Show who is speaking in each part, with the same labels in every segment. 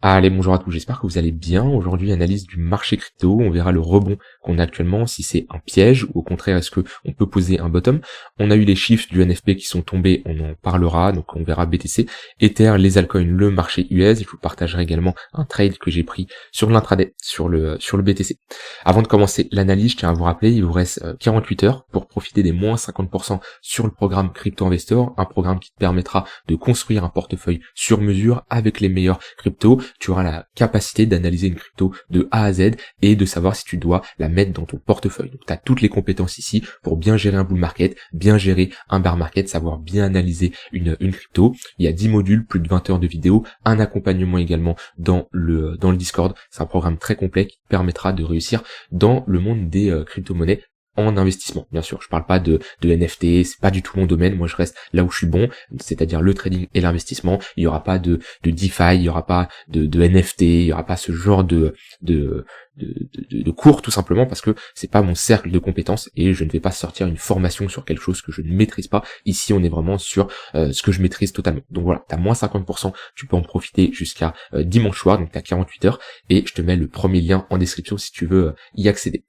Speaker 1: Allez, bonjour à tous, j'espère que vous allez bien. Aujourd'hui, analyse du marché crypto, on verra le rebond qu'on a actuellement, si c'est un piège ou au contraire est-ce que on peut poser un bottom. On a eu les chiffres du NFP qui sont tombés, on en parlera, donc on verra BTC, Ether, les altcoins, le marché US. Je vous partagerai également un trade que j'ai pris sur l'intraday, sur le BTC. Avant de commencer l'analyse, je tiens à vous rappeler, il vous reste 48 heures pour profiter des moins 50% sur le programme Crypto Investor, un programme qui te permettra de construire un portefeuille sur mesure avec les meilleurs cryptos. Tu auras la capacité d'analyser une crypto de A à Z et de savoir si tu dois la mettre dans ton portefeuille. Donc tu as toutes les compétences ici pour bien gérer un bull market, bien gérer un bear market, savoir bien analyser une crypto. Il y a 10 modules, plus de 20 heures de vidéo, un accompagnement également dans le Discord. C'est un programme très complet qui te permettra de réussir dans le monde des crypto-monnaies en investissement. Bien sûr, je parle pas de NFT, c'est pas du tout mon domaine, moi je reste là où je suis bon, c'est-à-dire le trading et l'investissement. Il y aura pas de DeFi, il y aura pas de NFT, il y aura pas ce genre de cours, tout simplement parce que c'est pas mon cercle de compétences et je ne vais pas sortir une formation sur quelque chose que je ne maîtrise pas. Ici on est vraiment sur ce que je maîtrise totalement. Donc voilà, t'as moins 50%, tu peux en profiter jusqu'à dimanche soir, donc t'as 48 heures et je te mets le premier lien en description si tu veux y accéder.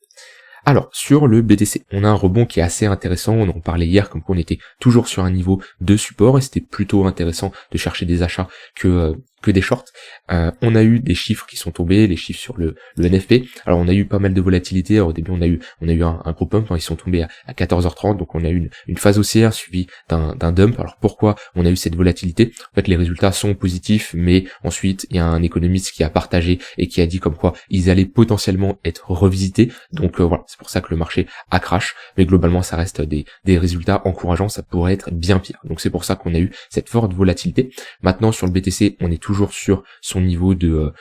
Speaker 1: Alors, sur le BTC, on a un rebond qui est assez intéressant, on en parlait hier, comme quoi on était toujours sur un niveau de support, et c'était plutôt intéressant de chercher des achats que des shorts. On a eu des chiffres qui sont tombés, les chiffres sur le NFP. Alors on a eu pas mal de volatilité. Alors, au début on a eu un gros pump, hein, ils sont tombés à 14h30, donc on a eu une phase haussière suivie d'un dump. Alors pourquoi on a eu cette volatilité? En fait les résultats sont positifs, mais ensuite il y a un économiste qui a partagé et qui a dit comme quoi ils allaient potentiellement être revisités. Donc voilà, c'est pour ça que le marché a crash, mais globalement ça reste des résultats encourageants, ça pourrait être bien pire. Donc c'est pour ça qu'on a eu cette forte volatilité. Maintenant sur le BTC, on est toujours sur son niveau de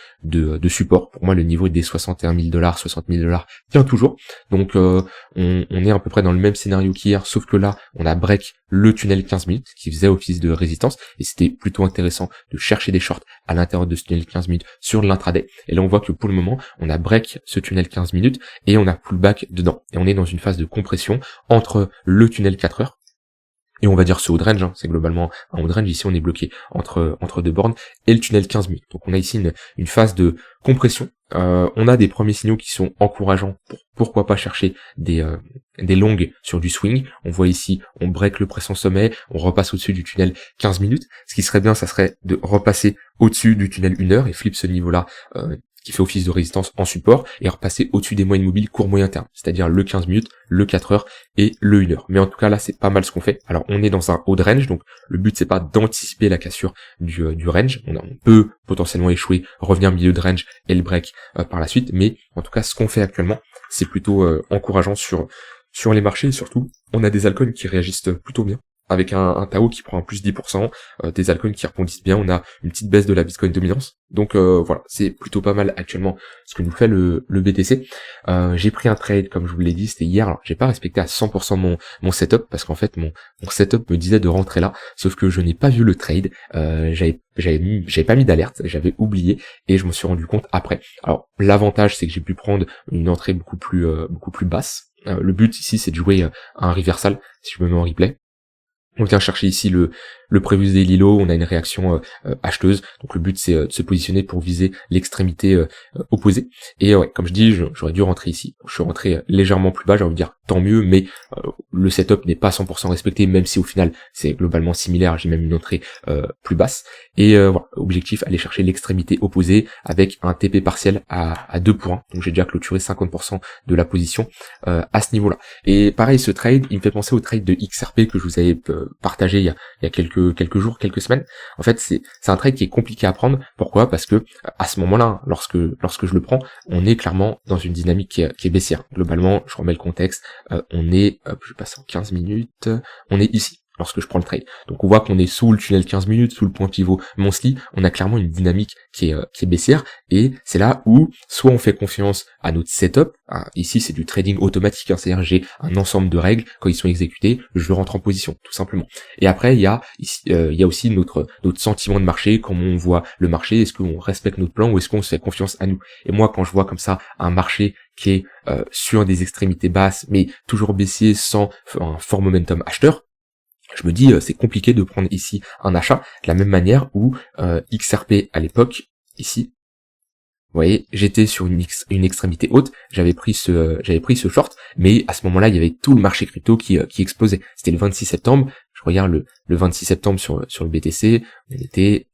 Speaker 1: support. Pour moi, le niveau des 61 000 $, 60 000 $ tient toujours. Donc, on est à peu près dans le même scénario qu'hier, sauf que là, on a break le tunnel 15 minutes, qui faisait office de résistance, et c'était plutôt intéressant de chercher des shorts à l'intérieur de ce tunnel 15 minutes sur l'intraday. Et là, on voit que pour le moment, on a break ce tunnel 15 minutes, et on a pullback dedans. Et on est dans une phase de compression entre le tunnel 4 heures, et on va dire ce haut range, hein, c'est globalement un haut range, ici on est bloqué entre deux bornes, et le tunnel 15 minutes. Donc on a ici une phase de compression. On a des premiers signaux qui sont encourageants pour pourquoi pas chercher des longues sur du swing. On voit ici, on break le précédent sommet, on repasse au-dessus du tunnel 15 minutes. Ce qui serait bien, ça serait de repasser au-dessus du tunnel 1 heure et flip ce niveau-là qui fait office de résistance en support et repasser au-dessus des moyennes mobiles court moyen terme, c'est-à-dire le 15 minutes, le 4 heures et le 1 heure. Mais en tout cas là c'est pas mal ce qu'on fait. Alors on est dans un haut de range, donc le but c'est pas d'anticiper la cassure du range, on peut potentiellement échouer, revenir milieu de range et le break par la suite, mais en tout cas ce qu'on fait actuellement c'est plutôt encourageant sur les marchés et surtout on a des altcoins qui réagissent plutôt bien, avec un Tao qui prend un plus 10%, des altcoins qui rebondissent bien, on a une petite baisse de la Bitcoin dominance, donc voilà, c'est plutôt pas mal actuellement ce que nous fait le BTC. J'ai pris un trade, comme je vous l'ai dit, c'était hier, alors j'ai pas respecté à 100% mon setup, parce qu'en fait mon setup me disait de rentrer là, sauf que je n'ai pas vu le trade, j'avais pas mis d'alerte, j'avais oublié, et je me suis rendu compte après. Alors l'avantage c'est que j'ai pu prendre une entrée beaucoup plus basse. Le but ici c'est de jouer un reversal, si je me mets en replay. On vient chercher ici le previous daily low, on a une réaction acheteuse, donc le but c'est de se positionner pour viser l'extrémité opposée. Et ouais, comme je dis, j'aurais dû rentrer ici. Je suis rentré légèrement plus bas, j'ai envie de dire tant mieux, mais le setup n'est pas 100% respecté, même si au final c'est globalement similaire, j'ai même une entrée plus basse. Et voilà, objectif, aller chercher l'extrémité opposée avec un TP partiel à 2 pour 1. Donc j'ai déjà clôturé 50% de la position à ce niveau-là. Et pareil, ce trade, il me fait penser au trade de XRP que je vous avais partagé il y a quelques jours, quelques semaines. En fait, c'est un trade qui est compliqué à prendre. Pourquoi? Parce que à ce moment-là, lorsque je le prends, on est clairement dans une dynamique qui est baissière. Globalement, je remets le contexte, on est, je passe en 15 minutes, on est ici lorsque je prends le trade. Donc on voit qu'on est sous le tunnel 15 minutes, sous le point pivot monthly, on a clairement une dynamique qui est baissière, et c'est là où soit on fait confiance à notre setup, hein, ici c'est du trading automatique, hein, c'est-à-dire j'ai un ensemble de règles, quand ils sont exécutés, je rentre en position, tout simplement. Et après il y a aussi notre sentiment de marché, comment on voit le marché, est-ce qu'on respecte notre plan ou est-ce qu'on se fait confiance à nous. Et moi quand je vois comme ça un marché qui est sur des extrémités basses, mais toujours baissier sans un fort momentum acheteur, je me dis c'est compliqué de prendre ici un achat, de la même manière où XRP à l'époque, ici, Vous voyez, j'étais sur une extrémité haute, j'avais pris ce short, mais à ce moment-là, il y avait tout le marché crypto qui explosait. C'était le 26 septembre, je regarde le 26 septembre sur le BTC, on était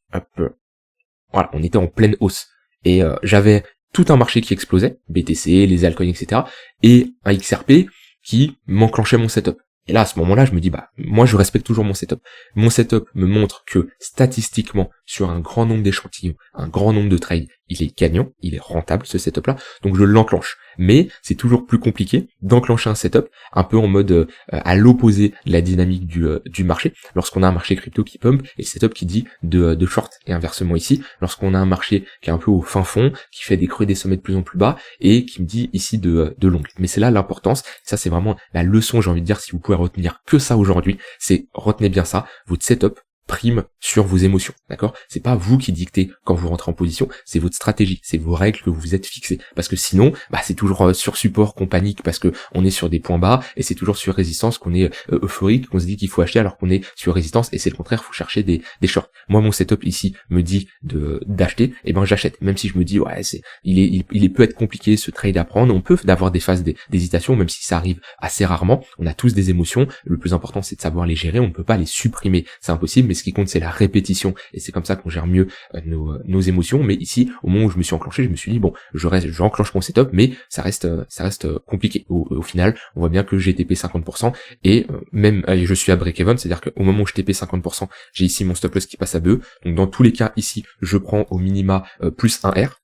Speaker 1: voilà, on était en pleine hausse. Et j'avais tout un marché qui explosait, BTC, les altcoins, etc. et un XRP qui m'enclenchait mon setup. Et là, à ce moment-là, je me dis, bah, moi, je respecte toujours mon setup. Mon setup me montre que, statistiquement, sur un grand nombre d'échantillons, un grand nombre de trades, il est gagnant, il est rentable, ce setup-là, donc je l'enclenche. Mais c'est toujours plus compliqué d'enclencher un setup un peu en mode à l'opposé de la dynamique du marché, lorsqu'on a un marché crypto qui pump, et le setup qui dit de short, et inversement ici, lorsqu'on a un marché qui est un peu au fin fond, qui fait des creux et des sommets de plus en plus bas, et qui me dit ici de long. Mais c'est là l'importance, ça c'est vraiment la leçon, j'ai envie de dire, si vous pouvez retenir que ça aujourd'hui, c'est retenez bien ça, votre setup prime sur vos émotions, d'accord? C'est pas vous qui dictez quand vous rentrez en position, c'est votre stratégie, c'est vos règles que vous vous êtes fixées. Parce que sinon, bah c'est toujours sur support qu'on panique parce que on est sur des points bas, et c'est toujours sur résistance qu'on est euphorique, qu'on se dit qu'il faut acheter alors qu'on est sur résistance, et c'est le contraire, faut chercher des shorts. Moi, mon setup ici me dit d'acheter, et ben j'achète, même si je me dis ouais il peut être compliqué ce trade à prendre, on peut avoir des phases d'hésitation, même si ça arrive assez rarement. On a tous des émotions, le plus important c'est de savoir les gérer, on ne peut pas les supprimer, c'est impossible, mais ce qui compte c'est la répétition, et c'est comme ça qu'on gère mieux nos émotions. Mais ici, au moment où je me suis enclenché, je me suis dit bon, j'enclenche mon setup, mais ça reste compliqué. Au final, on voit bien que j'ai TP 50%, et même je suis à break-even, c'est-à-dire qu'au moment où je TP 50%, j'ai ici mon stop loss qui passe à BE, donc dans tous les cas ici, je prends au minima plus 1 R,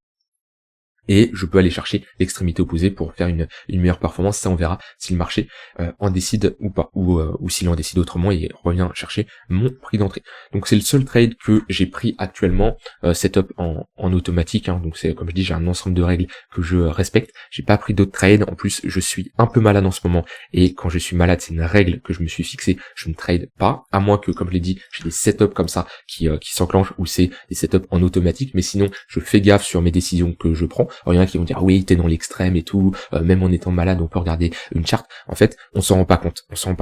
Speaker 1: et je peux aller chercher l'extrémité opposée pour faire une meilleure performance. Ça, on verra si le marché en décide ou pas, ou s'il en décide autrement et revient chercher mon prix d'entrée. Donc c'est le seul trade que j'ai pris actuellement, setup en automatique, hein. Donc c'est, comme je dis, j'ai un ensemble de règles que je respecte. J'ai pas pris d'autres trades, en plus je suis un peu malade en ce moment, et quand je suis malade, c'est une règle que je me suis fixée, je ne trade pas, à moins que, comme je l'ai dit, j'ai des setups comme ça qui s'enclenchent, ou c'est des setups en automatique, mais sinon je fais gaffe sur mes décisions que je prends. Alors il y en a qui vont dire oui, t'es dans l'extrême et tout, même en étant malade on peut regarder une charte. En fait, on s'en rend pas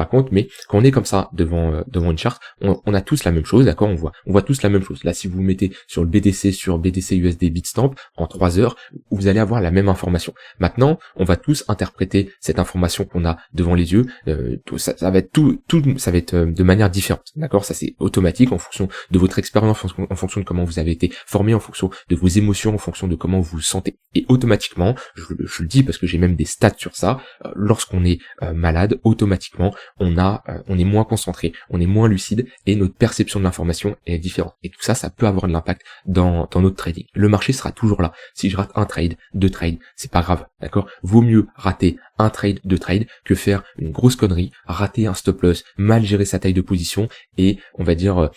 Speaker 1: compte, mais quand on est comme ça devant une charte, on a tous la même chose, d'accord, on voit tous la même chose. Là, si vous mettez sur le BTC, sur BTC USD Bitstamp, en 3 heures, vous allez avoir la même information. Maintenant, on va tous interpréter cette information qu'on a devant les yeux, ça va être ça va être de manière différente, d'accord, ça c'est automatique en fonction de votre expérience, en fonction de comment vous avez été formé, en fonction de vos émotions, en fonction de comment vous vous sentez. Et automatiquement, je le dis parce que j'ai même des stats sur ça, lorsqu'on est malade, automatiquement, on est moins concentré, on est moins lucide, et notre perception de l'information est différente. Et tout ça, ça peut avoir de l'impact dans notre trading. Le marché sera toujours là. Si je rate un trade, 2 trades, c'est pas grave, d'accord? Vaut mieux rater un trade, 2 trades, que faire une grosse connerie, rater un stop loss, mal gérer sa taille de position, et on va dire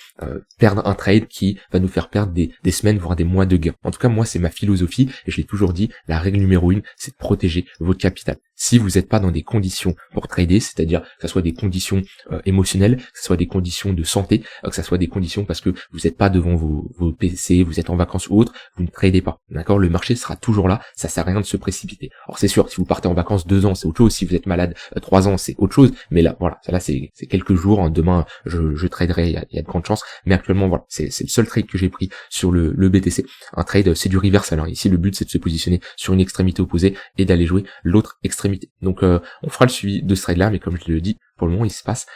Speaker 1: perdre un trade qui va nous faire perdre des semaines, voire des mois de gains. En tout cas, moi, c'est ma philosophie, et je l'ai toujours dit, la règle numéro 1, c'est de protéger votre capital. Si vous n'êtes pas dans des conditions pour trader, c'est-à-dire que ce soit des conditions émotionnelles, que ce soit des conditions de santé, que ce soit des conditions parce que vous n'êtes pas devant vos PC, vous êtes en vacances ou autre, vous ne tradez pas, d'accord? Le marché sera toujours là, ça sert à rien de se précipiter. Alors c'est sûr, si vous partez en vacances 2 ans, c'est autre chose, si vous êtes malade 3 ans, c'est autre chose, mais là, voilà, là c'est quelques jours, hein. Demain je traderai, il y a de grandes chances, mais actuellement, voilà, c'est le seul trade que j'ai pris sur le BTC. Un trade, c'est du reversal, hein. Ici, le but, c'est de se positionner sur une extrémité opposée et d'aller jouer l'autre extrémité. Donc on fera le suivi de ce trade là, mais comme je le dis, pour le moment il se passe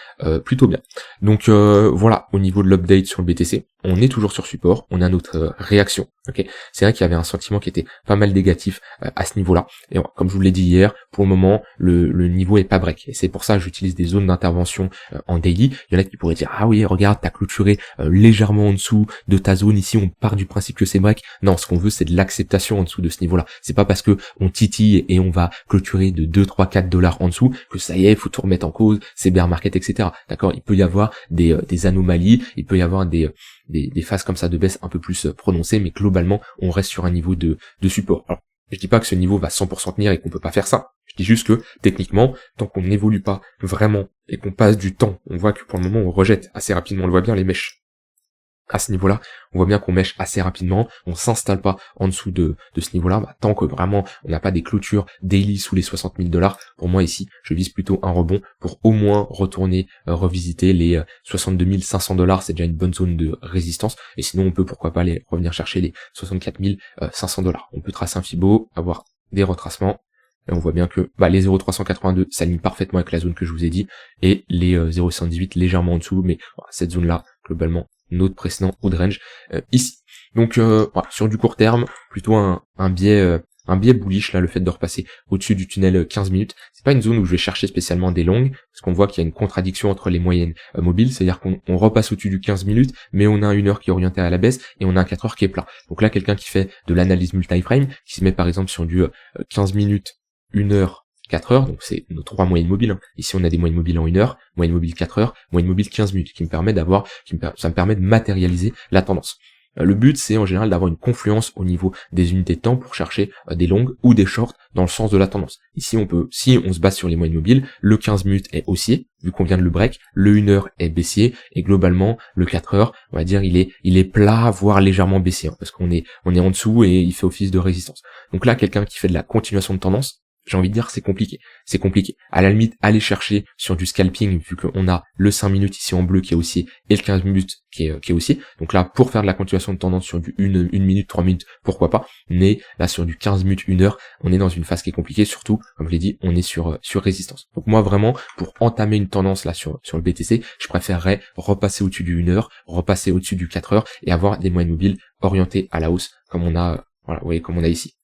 Speaker 1: plutôt bien. Donc voilà, au niveau de l'update sur le BTC, on est toujours sur support, on a notre réaction. Ok, c'est vrai qu'il y avait un sentiment qui était pas mal négatif à ce niveau-là. Et comme je vous l'ai dit hier, pour le moment le niveau est pas break. Et c'est pour ça que j'utilise des zones d'intervention en daily. Il y en a qui pourraient dire ah oui, regarde, t'as clôturé légèrement en dessous de ta zone. Ici on part du principe que c'est break. Non, ce qu'on veut c'est de l'acceptation en dessous de ce niveau-là. C'est pas parce que on titille et on va clôturer de 2, 3, 4 dollars en dessous que ça y est, faut tout remettre en cause, c'est bear market, etc. D'accord, il peut y avoir des anomalies, il peut y avoir des phases comme ça de baisse un peu plus prononcées, mais globalement on reste sur un niveau de support. Alors je dis pas que ce niveau va 100% tenir et qu'on peut pas faire ça, je dis juste que techniquement, tant qu'on n'évolue pas vraiment et qu'on passe du temps, on voit que pour le moment on rejette assez rapidement, on le voit bien, les mèches à ce niveau-là, on voit bien qu'on mèche assez rapidement, on s'installe pas en dessous de ce niveau-là, tant que vraiment on n'a pas des clôtures daily sous les 60 000 $. Pour moi ici, je vise plutôt un rebond pour au moins retourner revisiter les 62 500 $, c'est déjà une bonne zone de résistance, et sinon on peut pourquoi pas revenir chercher les 64 500 $. On peut tracer un Fibo, avoir des retracements, et on voit bien que les 0,382 s'alignent parfaitement avec la zone que je vous ai dit, et les 0,118 légèrement en dessous, mais cette zone-là, globalement, notre précédent haut de range ici. Donc sur du court terme, plutôt un biais bullish là, le fait de repasser au-dessus du tunnel 15 minutes. C'est pas une zone où je vais chercher spécialement des longues, parce qu'on voit qu'il y a une contradiction entre les moyennes mobiles, c'est-à-dire qu'on repasse au-dessus du 15 minutes, mais on a un 1 heure qui est orienté à la baisse, et on a un 4 heures qui est plat. Donc là, quelqu'un qui fait de l'analyse multi-frame, qui se met par exemple sur du 15 minutes, 1 heure, 4 heures, donc c'est nos 3 moyennes mobiles. Ici, on a des moyennes mobiles en 1 heure, moyenne mobile 4 heures, moyenne mobile 15 minutes, ça me permet de matérialiser la tendance. Le but, c'est en général d'avoir une confluence au niveau des unités de temps pour chercher des longues ou des shorts dans le sens de la tendance. Ici, si on se base sur les moyennes mobiles, le 15 minutes est haussier, vu qu'on vient de le break, le 1 heure est baissier, et globalement, le 4 heures, on va dire, il est plat, voire légèrement baissier, parce qu'on est en dessous et il fait office de résistance. Donc là, quelqu'un qui fait de la continuation de tendance, j'ai envie de dire c'est compliqué. À la limite, aller chercher sur du scalping, vu qu'on a le 5 minutes ici en bleu qui est haussier, et le 15 minutes qui est haussier. Donc là, pour faire de la continuation de tendance sur du 1 minute, 3 minutes, pourquoi pas. Mais là, sur du 15 minutes, 1 heure, on est dans une phase qui est compliquée, surtout, comme je l'ai dit, on est sur résistance. Donc moi, vraiment, pour entamer une tendance là sur le BTC, je préférerais repasser au-dessus du 1 heure, repasser au-dessus du 4 heures, et avoir des moyennes mobiles orientées à la hausse, comme on a, voilà, vous voyez, comme on a ici.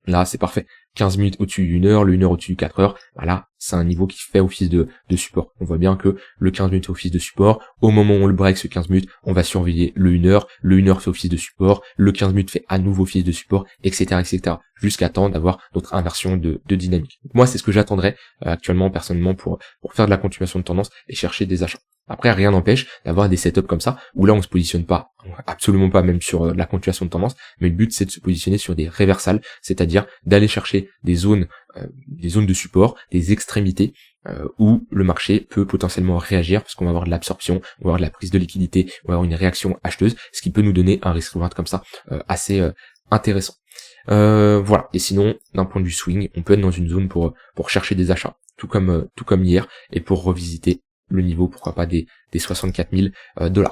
Speaker 1: Là, c'est parfait. 15 minutes au-dessus du 1 heure, le 1 heure au-dessus du 4 heures. Voilà, c'est un niveau qui fait office de support. On voit bien que le 15 minutes fait office de support. Au moment où on le break, ce 15 minutes, on va surveiller le 1 heure. Le 1 heure fait office de support. Le 15 minutes fait à nouveau office de support, etc., etc. Jusqu'à temps d'avoir notre inversion de dynamique. Moi, c'est ce que j'attendrais actuellement, personnellement, pour faire de la continuation de tendance et chercher des achats. Après, rien n'empêche d'avoir des setups comme ça, où là, on se positionne pas, absolument pas même sur la continuation de tendance, mais le but, c'est de se positionner sur des réversales, c'est-à-dire d'aller chercher des zones de support, des extrémités, où le marché peut potentiellement réagir, parce qu'on va avoir de l'absorption, on va avoir de la prise de liquidité, on va avoir une réaction acheteuse, ce qui peut nous donner un risk reward comme ça, assez intéressant. Voilà. Et sinon, d'un point de vue swing, on peut être dans une zone pour chercher des achats, tout comme hier, et pour revisiter le niveau, pourquoi pas, des 64 000 $.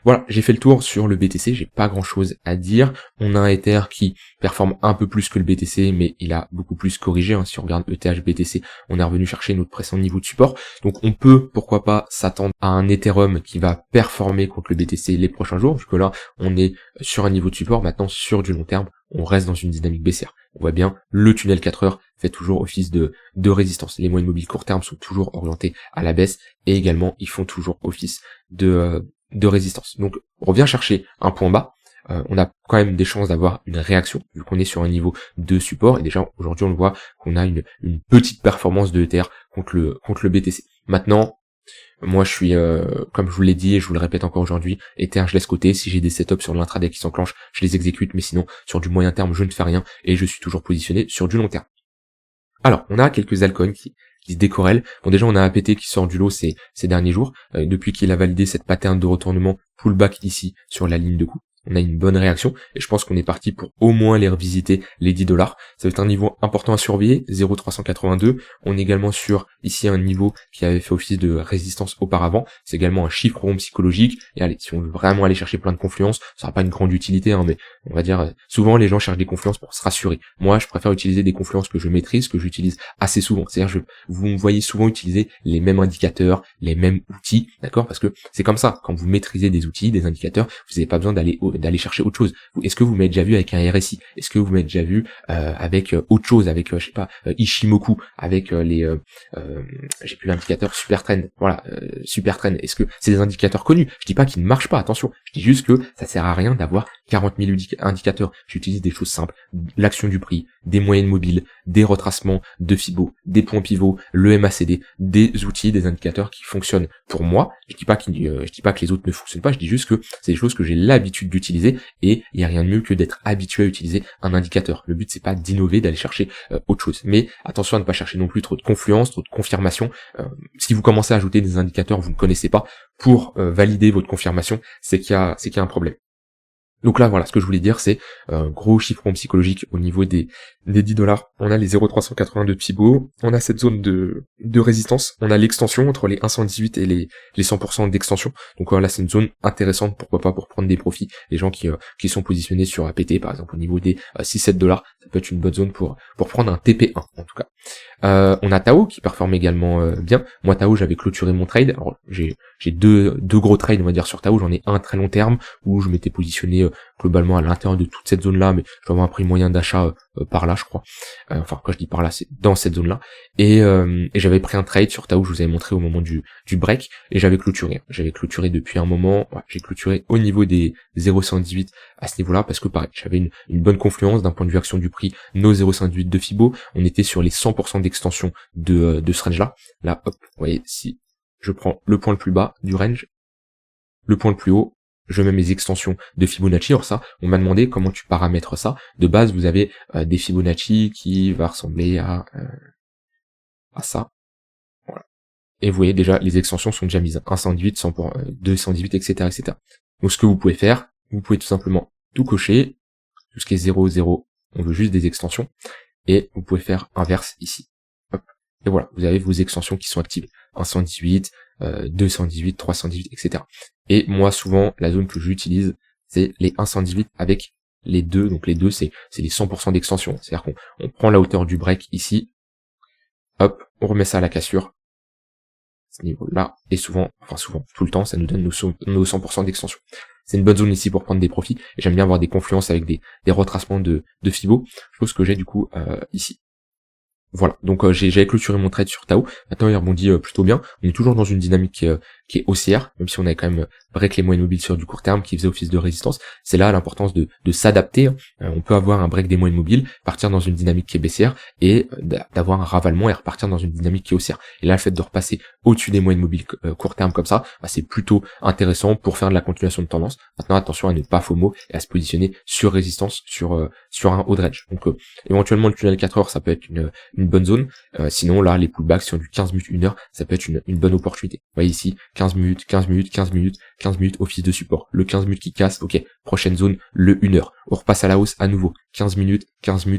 Speaker 1: Voilà, j'ai fait le tour sur le BTC, j'ai pas grand chose à dire. On a un Ether qui performe un peu plus que le BTC, mais il a beaucoup plus corrigé, Si on regarde ETH BTC, on est revenu chercher notre précédent niveau de support. Donc on peut, pourquoi pas, s'attendre à un Ethereum qui va performer contre le BTC les prochains jours, vu que là, on est sur un niveau de support. Maintenant, sur du long terme, on reste dans une dynamique baissière. On voit bien, le tunnel 4 heures fait toujours office de résistance. Les moyennes mobiles court terme sont toujours orientés à la baisse, et également, ils font toujours office de résistance. Donc, on revient chercher un point bas. On a quand même des chances d'avoir une réaction, vu qu'on est sur un niveau de support, et déjà, aujourd'hui, on le voit qu'on a une petite performance de Ether contre le BTC. Maintenant, moi, je suis, comme je vous l'ai dit et je vous le répète encore aujourd'hui, Ether, je laisse côté. Si j'ai des setups sur l'intraday qui s'enclenchent, je les exécute, mais sinon, sur du moyen terme, je ne fais rien, et je suis toujours positionné sur du long terme. Alors, on a quelques altcoins qui se décorrèlent. Bon, déjà, on a APT qui sort du lot ces derniers jours, depuis qu'il a validé cette pattern de retournement pullback ici sur la ligne de coup. On a une bonne réaction, et je pense qu'on est parti pour au moins les revisiter les 10 $. Ça va être un niveau important à surveiller, 0,382. On est également sur, ici, un niveau qui avait fait office de résistance auparavant. C'est également un chiffre rond psychologique. Et allez, si on veut vraiment aller chercher plein de confluence, ça n'aura pas une grande utilité, mais on va dire, souvent les gens cherchent des confluences pour se rassurer. Moi, je préfère utiliser des confluences que je maîtrise, que j'utilise assez souvent. C'est-à-dire, vous me voyez souvent utiliser les mêmes indicateurs, les mêmes outils, d'accord? Parce que c'est comme ça, quand vous maîtrisez des outils, des indicateurs, vous n'avez pas besoin d'aller chercher autre chose. Est-ce que vous m'avez déjà vu avec un RSI? Est-ce que vous m'avez déjà vu avec autre chose, avec je sais pas, Ishimoku, avec j'ai plus l'indicateur Supertrend. Voilà, Supertrend. Est-ce que c'est des indicateurs connus? Je dis pas qu'ils ne marchent pas, attention. Je dis juste que ça sert à rien d'avoir 40 000 indicateurs, j'utilise des choses simples, l'action du prix, des moyennes mobiles, des retracements de Fibo, des points pivots, le MACD, des outils, des indicateurs qui fonctionnent pour moi. Je dis pas que les autres ne fonctionnent pas, je dis juste que c'est des choses que j'ai l'habitude d'utiliser et il n'y a rien de mieux que d'être habitué à utiliser un indicateur. Le but c'est pas d'innover, d'aller chercher autre chose. Mais attention à ne pas chercher non plus trop de confluence, trop de confirmation. Si vous commencez à ajouter des indicateurs que vous ne connaissez pas pour valider votre confirmation, c'est qu'il y a un problème. Donc là, voilà, ce que je voulais dire, c'est gros chiffron psychologique au niveau des $10. On a les 0,382 de Fibo, on a cette zone de résistance, on a l'extension entre les 1,118 et les 100% d'extension. Donc là, c'est une zone intéressante, pourquoi pas, pour prendre des profits. Les gens qui sont positionnés sur APT, par exemple, au niveau des 6-7$, ça peut être une bonne zone pour prendre un TP1, en tout cas. On a Tao qui performe également bien. Moi, Tao, j'avais clôturé mon trade. Alors, j'ai deux gros trades, on va dire, sur Tao. J'en ai un très long terme où je m'étais positionné globalement à l'intérieur de toute cette zone-là, mais je vais avoir un prix moyen d'achat par là, je crois. Enfin, quand je dis par là, c'est dans cette zone-là. Et j'avais pris un trade sur Tao, je vous avais montré au moment du break, et j'avais clôturé. J'avais clôturé depuis un moment. Ouais, j'ai clôturé au niveau des 0,118 à ce niveau-là, parce que pareil, j'avais une bonne confluence d'un point de vue action du prix, nos 0,118 de Fibo. On était sur les 100% d'extension de ce range-là. Là, hop, vous voyez, si je prends le point le plus bas du range, le point le plus haut, je mets mes extensions de Fibonacci. Alors ça, on m'a demandé comment tu paramètres ça. De base, vous avez des Fibonacci qui va ressembler à ça. Voilà. Et vous voyez déjà, les extensions sont déjà mises. 118, 100 pour 218, etc., etc. Donc ce que vous pouvez faire, vous pouvez tout simplement tout cocher, tout ce qui est 0, 0, on veut juste des extensions, et vous pouvez faire inverse ici. Hop. Et voilà, vous avez vos extensions qui sont activées. 118, 218, 318, etc. Et moi, souvent, la zone que j'utilise, c'est les 118 avec les deux. Donc les deux, c'est les 100% d'extension. C'est-à-dire qu'on prend la hauteur du break ici, hop, on remet ça à la cassure, ce niveau-là, et souvent, tout le temps, ça nous donne nos 100% d'extension. C'est une bonne zone ici pour prendre des profits, et j'aime bien avoir des confluences avec des retracements de Fibo, chose que j'ai du coup ici. Voilà, donc j'avais clôturé mon trade sur Tao, maintenant il rebondit plutôt bien, on est toujours dans une dynamique qui est haussière, même si on avait quand même break les moyennes mobiles sur du court terme qui faisait office de résistance. C'est là l'importance de s'adapter. On peut avoir un break des moyennes mobiles, partir dans une dynamique qui est baissière, et d'avoir un ravalement et repartir dans une dynamique qui est haussière. Et là, le fait de repasser au-dessus des moyennes mobiles court terme comme ça, c'est plutôt intéressant pour faire de la continuation de tendance. Maintenant, attention à ne pas FOMO et à se positionner sur résistance, sur un haut de range. Donc éventuellement le tunnel 4 heures, ça peut être une bonne zone. Sinon là, les pullbacks sur du 15 minutes, 1 heure, ça peut être une bonne opportunité. Vous voyez ici, 15 minutes, 15 minutes, 15 minutes, 15 minutes, office de support. Le 15 minutes qui casse, ok, prochaine zone, le 1 heure. On repasse à la hausse à nouveau. 15 minutes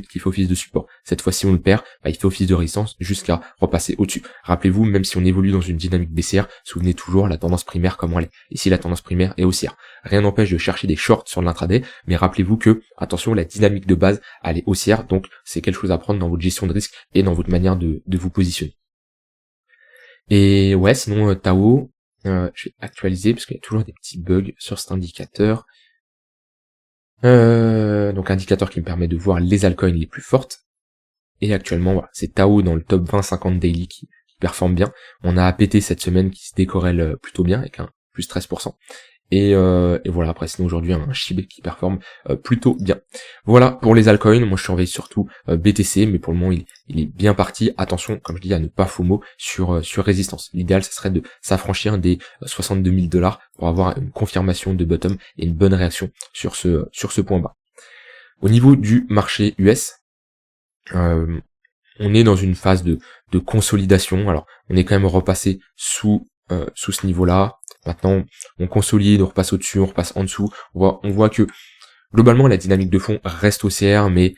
Speaker 1: qui fait office de support. Cette fois-ci, on le perd, il fait office de résistance jusqu'à repasser au-dessus. Rappelez-vous, même si on évolue dans une dynamique baissière, souvenez toujours la tendance primaire comment elle est. Ici, la tendance primaire est haussière. Rien n'empêche de chercher des shorts sur l'intraday, mais rappelez-vous que, attention, la dynamique de base, elle est haussière, donc c'est quelque chose à prendre dans votre gestion de risque et dans votre manière de vous positionner. Et ouais, sinon, Tao, je vais actualiser parce qu'il y a toujours des petits bugs sur cet indicateur. Donc indicateur qui me permet de voir les altcoins les plus fortes. Et actuellement, voilà, c'est Tao dans le top 20-50 daily qui performe bien. On a APT cette semaine qui se décorrèle plutôt bien avec un plus 13%. Et voilà, après sinon aujourd'hui un SHIB qui performe plutôt bien. Voilà pour les altcoins, moi je surveille surtout BTC, mais pour le moment il est bien parti. Attention, comme je dis, à ne pas FOMO sur résistance. L'idéal, ça serait de s'affranchir des 62 000 $ pour avoir une confirmation de bottom et une bonne réaction sur ce point bas. Au niveau du marché US, on est dans une phase de consolidation. Alors on est quand même repassé sous ce niveau-là. Maintenant, on consolide, on repasse au-dessus, on repasse en dessous. On voit que globalement la dynamique de fond reste haussière, mais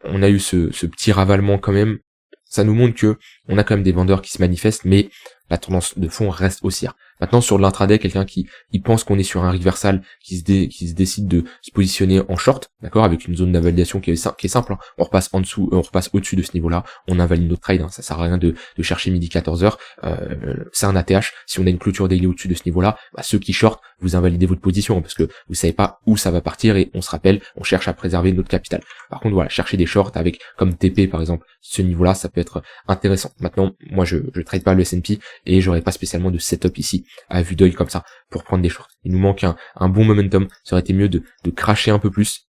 Speaker 1: on a eu ce petit ravalement quand même. Ça nous montre que on a quand même des vendeurs qui se manifestent, mais la tendance de fond reste haussière. Maintenant, sur l'intraday, quelqu'un qui pense qu'on est sur un reversal, qui se décide de se positionner en short, d'accord, avec une zone d'invalidation qui est simple, hein. On repasse en dessous, on repasse au-dessus de ce niveau-là, on invalide notre trade, hein. Ça sert à rien de chercher midi 14h, c'est un ATH. Si on a une clôture daily au-dessus de ce niveau-là, ceux qui short, vous invalidez votre position, hein, parce que vous savez pas où ça va partir, et on se rappelle, on cherche à préserver notre capital. Par contre, voilà, chercher des shorts avec, comme TP par exemple, ce niveau-là, ça peut être intéressant. Maintenant, moi je trade pas le S&P, et j'aurais pas spécialement de setup ici à vue d'œil comme ça pour prendre des shorts. Il nous manque un bon momentum. Ça aurait été mieux de cracher un peu plus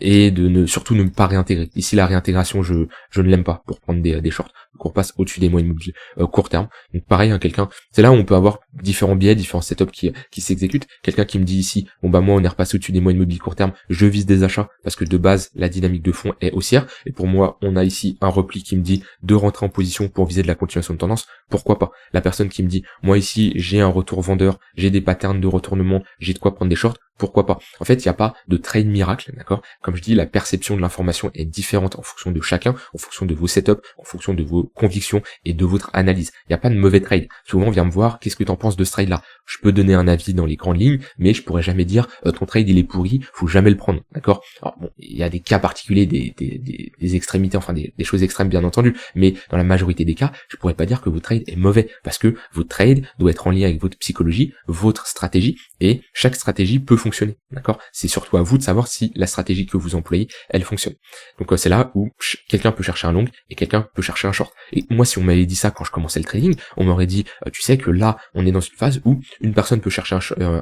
Speaker 1: et de surtout ne pas réintégrer. Ici, la réintégration, je ne l'aime pas pour prendre des shorts. Donc on passe au-dessus des moyennes mobiles court terme. Donc pareil, quelqu'un, c'est là où on peut avoir différents biais, différents setups qui s'exécutent. Quelqu'un qui me dit ici, bon bah moi on est repassé au-dessus des moyennes mobiles court terme, je vise des achats parce que de base la dynamique de fond est haussière. Et pour moi, on a ici un repli qui me dit de rentrer en position pour viser de la continuation de tendance. Pourquoi pas? La personne qui me dit, moi ici j'ai un retour vendeur, j'ai des patterns de retournement, j'ai de quoi prendre des shorts. Pourquoi pas? En fait, il n'y a pas de trade miracle, d'accord? Comme je dis, la perception de l'information est différente en fonction de chacun, en fonction de vos setups, en fonction de vos convictions et de votre analyse. Il n'y a pas de mauvais trade. Souvent, on vient me voir, qu'est-ce que tu en penses de ce trade-là? Je peux donner un avis dans les grandes lignes, mais je pourrais jamais dire, ton trade il est pourri, faut jamais le prendre, d'accord? Alors bon, il y a des cas particuliers, des extrémités, enfin des choses extrêmes bien entendu, mais dans la majorité des cas, je pourrais pas dire que votre trade est mauvais, parce que votre trade doit être en lien avec votre psychologie, votre stratégie, et chaque stratégie peut fonctionner, d'accord? C'est surtout à vous de savoir si la stratégie que vous employez, elle fonctionne. Donc c'est là où quelqu'un peut chercher un long et quelqu'un peut chercher un short. Et moi, si on m'avait dit ça quand je commençais le trading, on m'aurait dit, tu sais que là, on est dans une phase où une personne peut chercher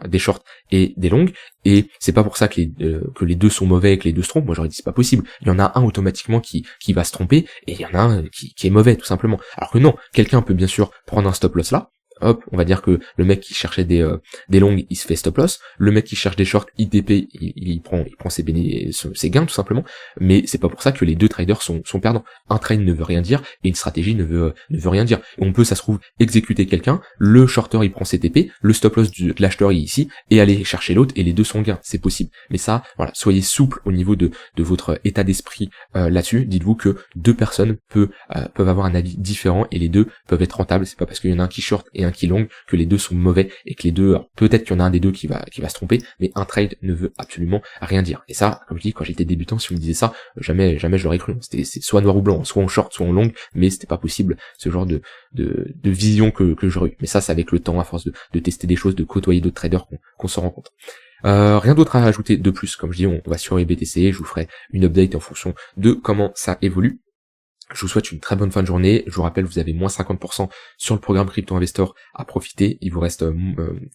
Speaker 1: des shorts et des longs, et c'est pas pour ça que les deux sont mauvais et que les deux se trompent. Moi, j'aurais dit c'est pas possible. Il y en a un automatiquement qui va se tromper, et il y en a un qui est mauvais, tout simplement. Alors que non, quelqu'un peut bien sûr prendre un stop loss là. Hop, on va dire que le mec qui cherchait des longues, il se fait stop loss. Le mec qui cherche des shorts ITP, il prend ses gains tout simplement. Mais c'est pas pour ça que les deux traders sont perdants. Un trade ne veut rien dire et une stratégie ne veut rien dire. On peut, ça se trouve, exécuter quelqu'un. Le shorter il prend ses TP, le stop loss de l'acheteur il est ici et aller chercher l'autre et les deux sont gains. C'est possible. Mais ça, voilà, soyez souple au niveau de votre état d'esprit là-dessus. Dites-vous que deux personnes peuvent avoir un avis différent et les deux peuvent être rentables. C'est pas parce qu'il y en a un qui short et un qui long que les deux sont mauvais et que les deux, peut-être qu'il y en a un des deux qui va se tromper, mais un trade ne veut absolument rien dire. Et ça, comme je dis, quand j'étais débutant, si on me disait ça, jamais je l'aurais cru. C'est soit noir ou blanc, soit en short, soit en long, mais c'était pas possible ce genre de vision que j'aurais eu. Mais ça, c'est avec le temps, à force de tester des choses, de côtoyer d'autres traders qu'on s'en rend compte. Rien d'autre à rajouter de plus. Comme je dis, on va sur BTC, je vous ferai une update en fonction de comment ça évolue. Je vous souhaite une très bonne fin de journée. Je vous rappelle, vous avez moins 50% sur le programme Crypto Investor à profiter. Il vous reste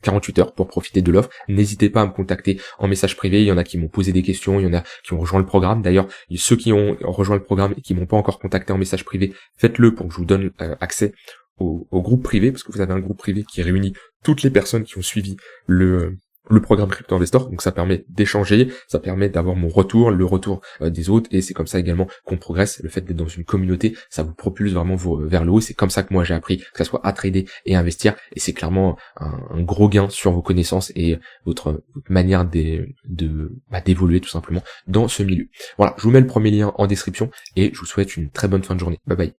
Speaker 1: 48 heures pour profiter de l'offre. N'hésitez pas à me contacter en message privé. Il y en a qui m'ont posé des questions, il y en a qui ont rejoint le programme. D'ailleurs, ceux qui ont rejoint le programme et qui m'ont pas encore contacté en message privé, faites-le pour que je vous donne accès au groupe privé, parce que vous avez un groupe privé qui réunit toutes les personnes qui ont suivi le programme Crypto Investor, donc ça permet d'échanger, ça permet d'avoir mon retour, le retour des autres, et c'est comme ça également qu'on progresse. Le fait d'être dans une communauté, ça vous propulse vraiment vers le haut. C'est comme ça que moi j'ai appris, que ça soit à trader et à investir, et c'est clairement un gros gain sur vos connaissances et votre manière d'évoluer tout simplement dans ce milieu. Voilà, je vous mets le premier lien en description, et je vous souhaite une très bonne fin de journée. Bye bye.